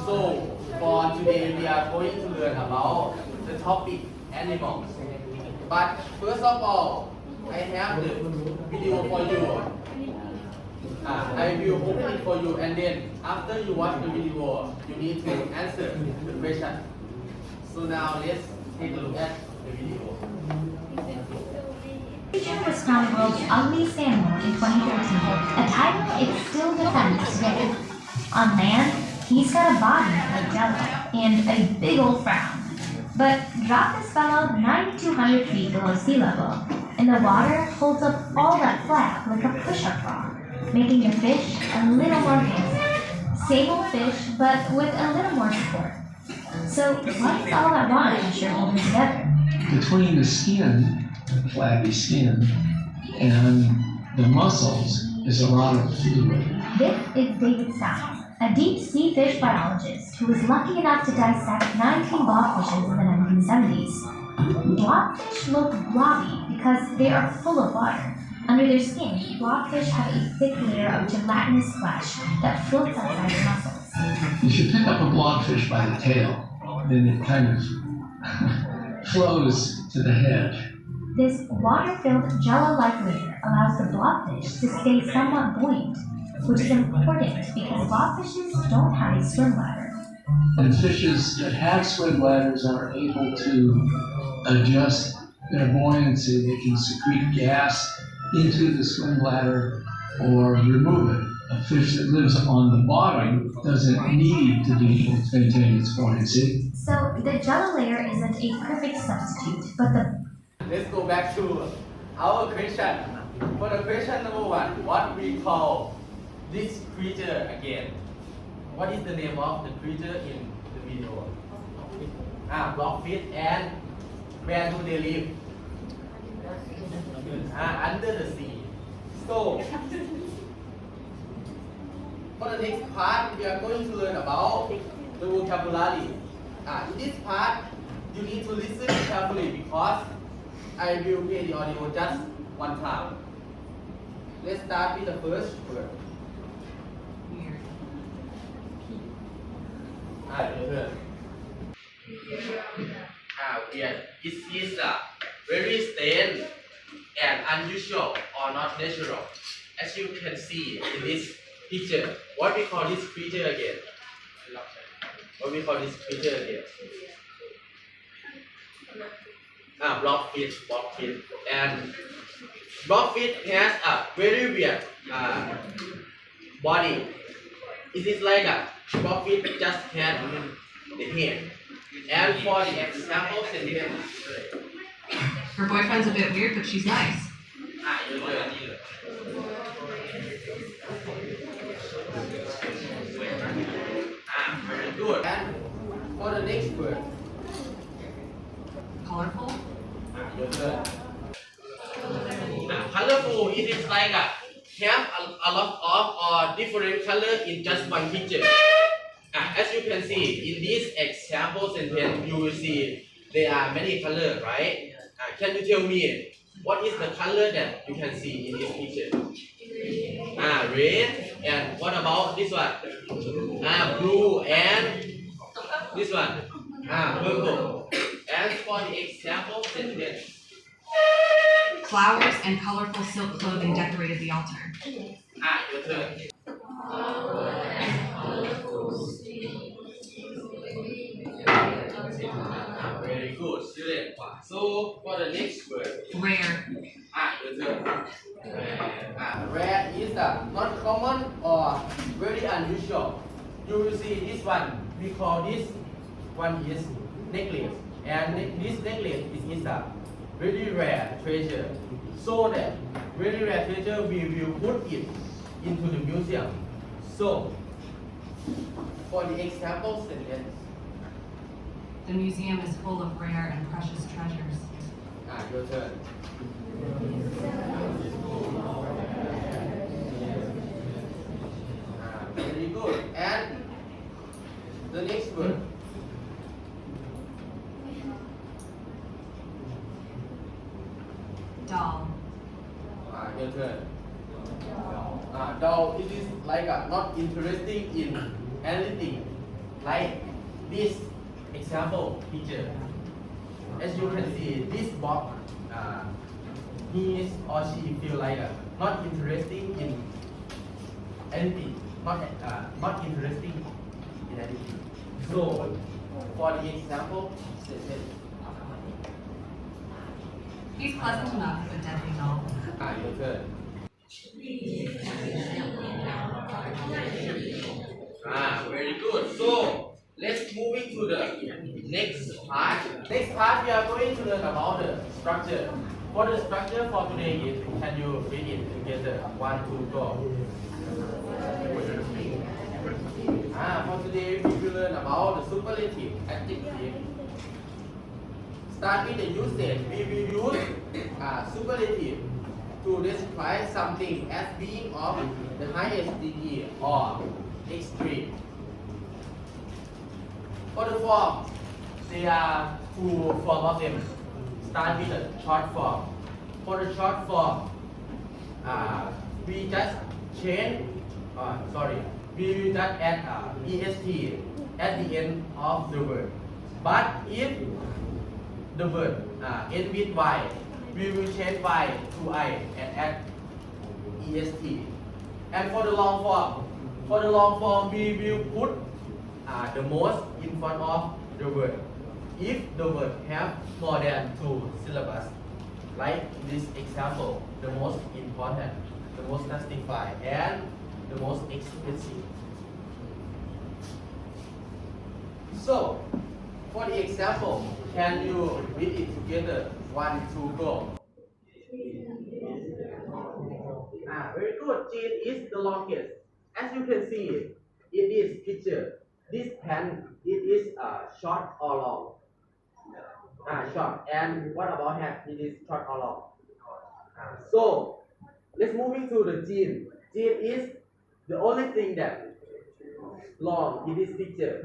So for today we are going to learn about the topic animals. But first of all, I have the video for you. I will open it for you, and then after you watch the video, you need to answer the question. So now let's take a look at the video. Clipchamp was crowned world's ugliest animal in 2013, a title it still defends today. On land, he's got a body like Jello and a big old frown. But drop this fellow 9,200 feet below sea level, and the water holds up all that flap like a push-up ball, making the fish a little more handsome. Same old fish, but with a little more support. So what is all that water pressure holding together? Between the skin, the flabby skin, and the muscles is a lot of fluid. This is David Stein, a deep sea fish biologist who was lucky enough to dissect 19 blobfishes in the 1970s. Blobfish look blobby because they are full of water. Under their skin, blobfish have a thick layer of gelatinous flesh that floats outside the muscles. If you pick up a blobfish by the tail, then it kind of flows to the head. This water-filled jello-like layer allows the blobfish to stay somewhat buoyant, which is important because blobfishes don't have a swim bladder. And fishes that have swim bladders are able to adjust their buoyancy. They can secrete gas into the swim bladder or remove it. A fish that lives on the bottom doesn't need to be able to maintain its buoyancy. So the jello layer isn't a perfect substitute, but Let's go back to our question. For the question number one, what we call this creature again? What is the name of the creature in the video? Blobfish, and where do they live? Under the sea. So for the next part, we are going to learn about the vocabulary. In this part, you need to listen carefully because I will play the audio just one time. Let's start with the first word. Weird. Weird. It is very strange and unusual or not natural. As you can see in this picture, what we call this creature again? What we call this creature again? Blobfish. And blobfish has a very weird body. It is like a blobfish just had the head. And for the example sentence, Her boyfriend's a bit weird, but she's nice. Very good. And for the next word, Colorful? your turn. Colorful, it is like have a lot of or different color in just one picture. As you can see in this example sentence, you will see there are many colors, right? Can you tell me what is the color that you can see in this picture? Red. And what about this one? Blue. And this one? Purple. And for the example sentence, Flowers and colorful silk clothing decorated the altar. your turn. Very good, student. So for the next word, Rare. your turn. Rare is not common or very unusual. You will see this one. We call this one is necklace, and this necklace is a very rare treasure. So that very rare treasure we will put it into the museum. So for the example sentence, The museum is full of rare and precious treasures. your turn. Very good. And the next word. Doll. Your turn. Doll, it is like not interesting in anything. like this example picture. As you can see, this box, he or she feel like not interesting in anything, not interesting in anything. So, for the example, He's pleasant enough, but deadly dull. your turn. Very good. So, let's moving to the next part. Next part, we are going to learn about the structure. For the structure for today is, can you read it together? 1, 2, go. For today, we will learn about the superlative adjective. Start with the usage. We will use superlative to describe something as being of the highest degree or extreme. For the form, there are two forms of them. Start with the short form. For the short form, we just change, we will just add est at the end of the word. But if the word end with y, we will change y to I and add est. And for the long form, we will put the most in front of the word. If the word have more than 2 syllables, like this example, the most important, the most justified, and the most expensive. So, for the example, can you read it together? 1, 2, go. Very good. Jean is the longest. As you can see, in this picture, this pen, it is short or long? Short. And what about hat? It is short or long? So, let's move into the Jean. Jean is the only thing that long in this picture.